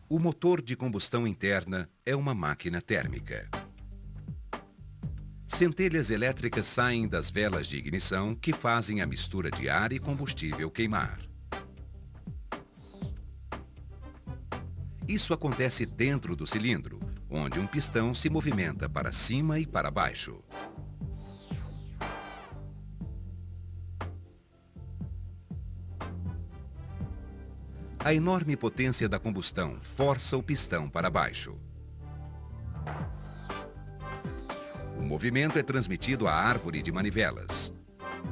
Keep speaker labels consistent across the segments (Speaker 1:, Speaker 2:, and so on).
Speaker 1: O motor de combustão interna é uma máquina térmica. Centelhas elétricas saem das velas de ignição que fazem a mistura de ar e combustível queimar. Isso acontece dentro do cilindro, onde um pistão se movimenta para cima e para baixo. A enorme potência da combustão força o pistão para baixo. O movimento é transmitido à árvore de manivelas,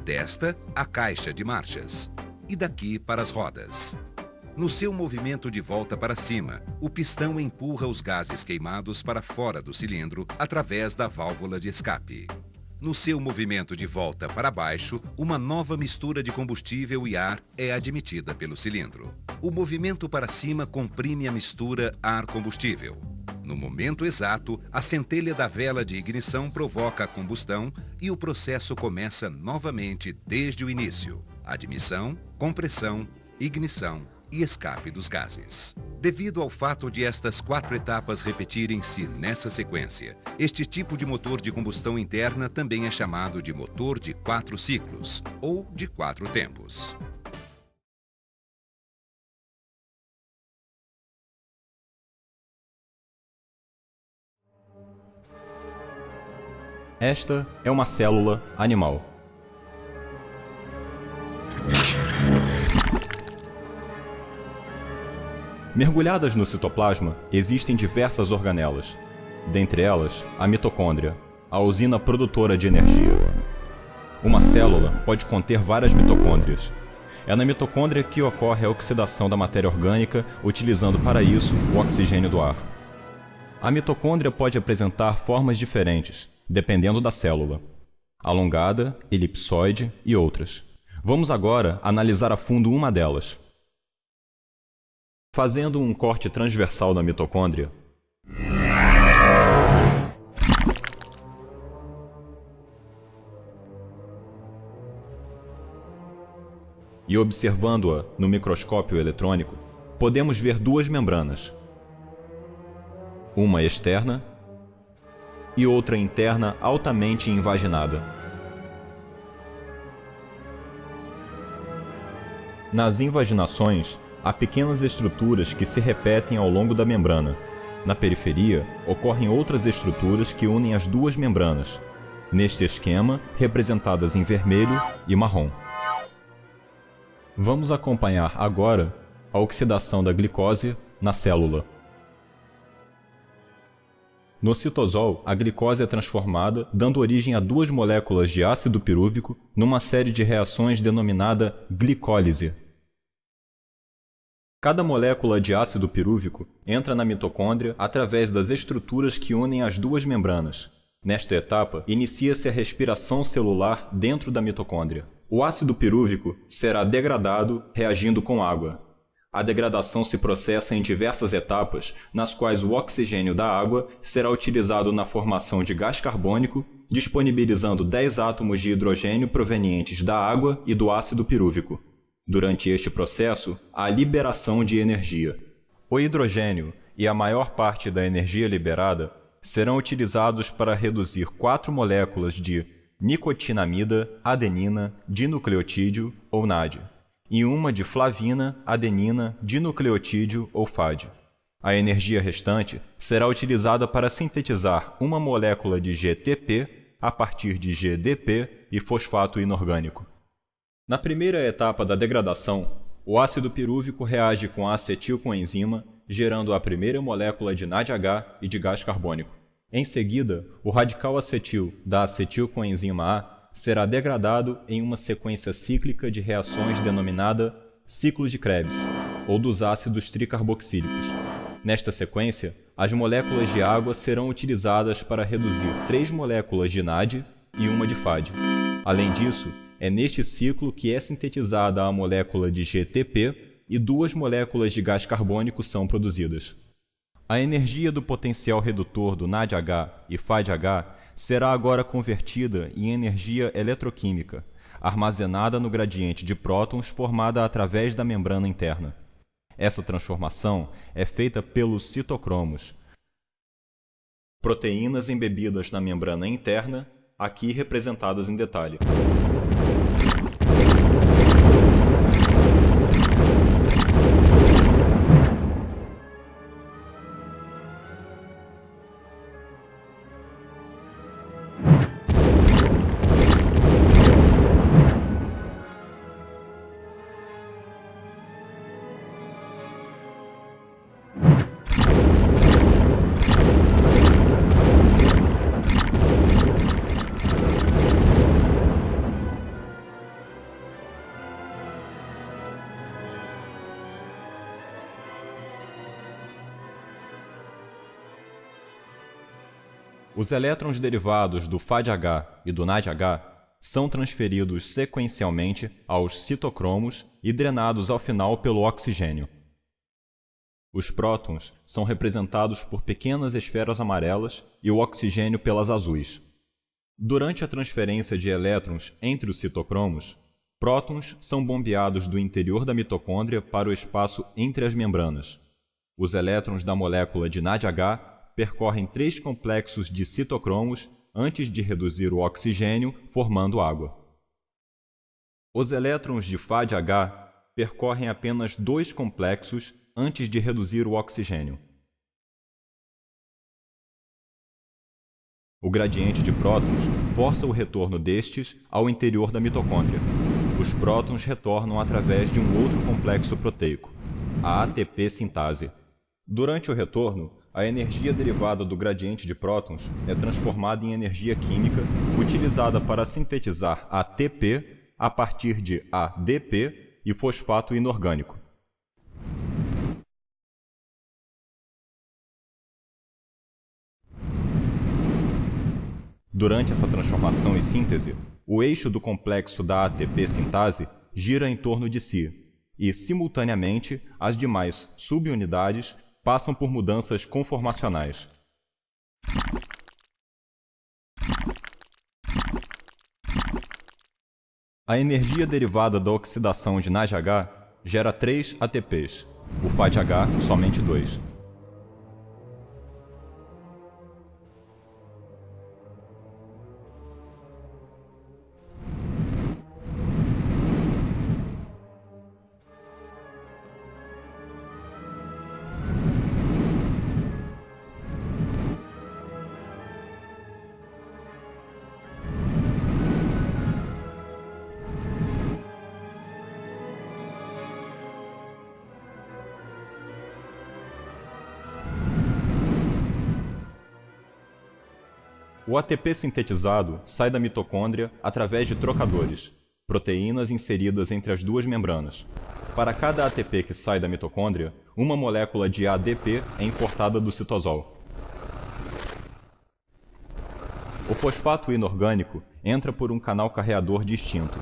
Speaker 1: desta à caixa de marchas e daqui para as rodas. No seu movimento de volta para cima, o pistão empurra os gases queimados para fora do cilindro através da válvula de escape. No seu movimento de volta para baixo, uma nova mistura de combustível e ar é admitida pelo cilindro. O movimento para cima comprime a mistura ar-combustível. No momento exato, a centelha da vela de ignição provoca a combustão e o processo começa novamente desde o início. Admissão, compressão, ignição e escape dos gases. Devido ao fato de estas 4 etapas repetirem-se nessa sequência, este tipo de motor de combustão interna também é chamado de motor de 4 ciclos, ou de 4 tempos.
Speaker 2: Esta é uma célula animal. Mergulhadas no citoplasma, existem diversas organelas. Dentre elas, a mitocôndria, a usina produtora de energia. Uma célula pode conter várias mitocôndrias. É na mitocôndria que ocorre a oxidação da matéria orgânica, utilizando para isso o oxigênio do ar. A mitocôndria pode apresentar formas diferentes, dependendo da célula: alongada, elipsoide e outras. Vamos agora analisar a fundo uma delas. Fazendo um corte transversal na mitocôndria, e observando-a no microscópio eletrônico, podemos ver 2 membranas, uma externa e outra interna altamente invaginada. Nas invaginações, há pequenas estruturas que se repetem ao longo da membrana. Na periferia, ocorrem outras estruturas que unem as 2 membranas, neste esquema representadas em vermelho e marrom. Vamos acompanhar agora a oxidação da glicose na célula. No citosol, a glicose é transformada, dando origem a 2 moléculas de ácido pirúvico numa série de reações denominada glicólise. Cada molécula de ácido pirúvico entra na mitocôndria através das estruturas que unem as 2 membranas. Nesta etapa, inicia-se a respiração celular dentro da mitocôndria. O ácido pirúvico será degradado reagindo com água. A degradação se processa em diversas etapas, nas quais o oxigênio da água será utilizado na formação de gás carbônico, disponibilizando 10 átomos de hidrogênio provenientes da água e do ácido pirúvico. Durante este processo, há liberação de energia. O hidrogênio e a maior parte da energia liberada serão utilizados para reduzir 4 moléculas de nicotinamida, adenina, dinucleotídeo ou NAD, e uma de flavina, adenina, dinucleotídeo ou FAD. A energia restante será utilizada para sintetizar uma molécula de GTP a partir de GDP e fosfato inorgânico. Na primeira etapa da degradação, o ácido pirúvico reage com a acetilcoenzima, gerando a primeira molécula de NADH e de gás carbônico. Em seguida, o radical acetil da acetilcoenzima A será degradado em uma sequência cíclica de reações denominada ciclo de Krebs, ou dos ácidos tricarboxílicos. Nesta sequência, as moléculas de água serão utilizadas para reduzir 3 moléculas de NAD e uma de FAD. Além disso, é neste ciclo que é sintetizada a molécula de GTP e 2 moléculas de gás carbônico são produzidas. A energia do potencial redutor do NADH e FADH será agora convertida em energia eletroquímica, armazenada no gradiente de prótons formada através da membrana interna. Essa transformação é feita pelos citocromos, proteínas embebidas na membrana interna, aqui representadas em detalhe. Os elétrons derivados do FADH e do NADH são transferidos sequencialmente aos citocromos e drenados ao final pelo oxigênio. Os prótons são representados por pequenas esferas amarelas e o oxigênio pelas azuis. Durante a transferência de elétrons entre os citocromos, prótons são bombeados do interior da mitocôndria para o espaço entre as membranas. Os elétrons da molécula de NADH percorrem 3 complexos de citocromos antes de reduzir o oxigênio, formando água. Os elétrons de FADH percorrem apenas 2 complexos antes de reduzir o oxigênio. O gradiente de prótons força o retorno destes ao interior da mitocôndria. Os prótons retornam através de um outro complexo proteico, a ATP sintase. Durante o retorno, a energia derivada do gradiente de prótons é transformada em energia química utilizada para sintetizar ATP a partir de ADP e fosfato inorgânico. Durante essa transformação e síntese, o eixo do complexo da ATP sintase gira em torno de si e, simultaneamente, as demais subunidades passam por mudanças conformacionais. A energia derivada da oxidação de NADH gera 3 ATPs, o FADH somente 2. O ATP sintetizado sai da mitocôndria através de trocadores, proteínas inseridas entre as duas membranas. Para cada ATP que sai da mitocôndria, uma molécula de ADP é importada do citosol. O fosfato inorgânico entra por um canal carreador distinto.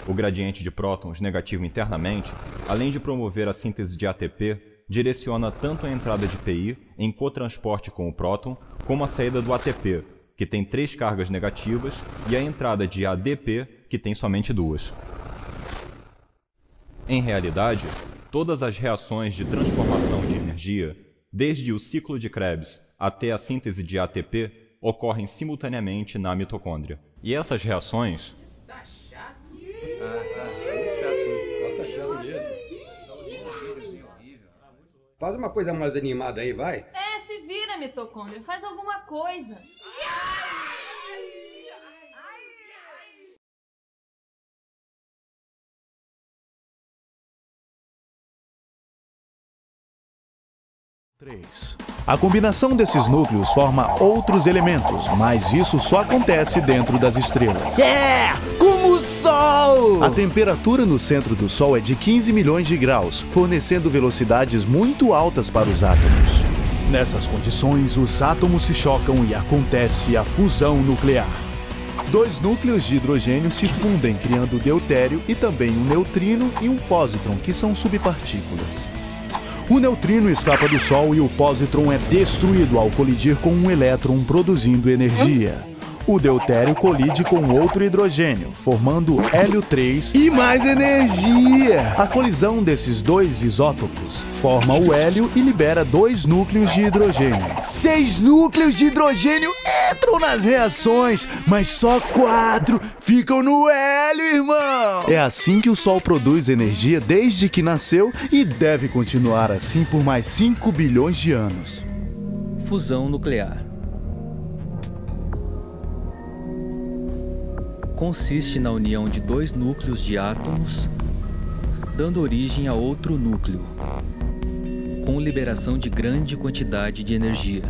Speaker 2: O gradiente de prótons negativo internamente, além de promover a síntese de ATP, direciona tanto a entrada de PI em cotransporte com o próton, como a saída do ATP, que tem 3 cargas negativas, e a entrada de ADP, que tem somente 2. Em realidade, todas as reações de transformação de energia, desde o ciclo de Krebs até a síntese de ATP, ocorrem simultaneamente na mitocôndria. E essas reações
Speaker 3: Tá chato? Muito chato.
Speaker 4: Tá chato mesmo. Faz uma coisa mais animada aí, vai.
Speaker 5: Se vira, mitocôndria. Faz alguma coisa.
Speaker 6: A combinação desses núcleos forma outros elementos, mas isso só acontece dentro das estrelas.
Speaker 7: Como o Sol!
Speaker 6: A temperatura no centro do Sol é de 15 milhões de graus, fornecendo velocidades muito altas para os átomos. Nessas condições, os átomos se chocam e acontece a fusão nuclear. 2 núcleos de hidrogênio se fundem, criando o deutério e também um neutrino e um pósitron, que são subpartículas. O neutrino escapa do Sol e o pósitron é destruído ao colidir com um elétron, produzindo energia. O deutério colide com outro hidrogênio, formando hélio 3
Speaker 7: E mais energia!
Speaker 6: A colisão desses dois isótopos forma o hélio e libera 2 núcleos de hidrogênio.
Speaker 7: 6 núcleos de hidrogênio entram nas reações, mas só 4 ficam no hélio, irmão!
Speaker 6: É assim que o Sol produz energia desde que nasceu e deve continuar assim por mais 5 bilhões de anos.
Speaker 8: Fusão nuclear. Consiste na união de 2 núcleos de átomos, dando origem a outro núcleo, com liberação de grande quantidade de energia.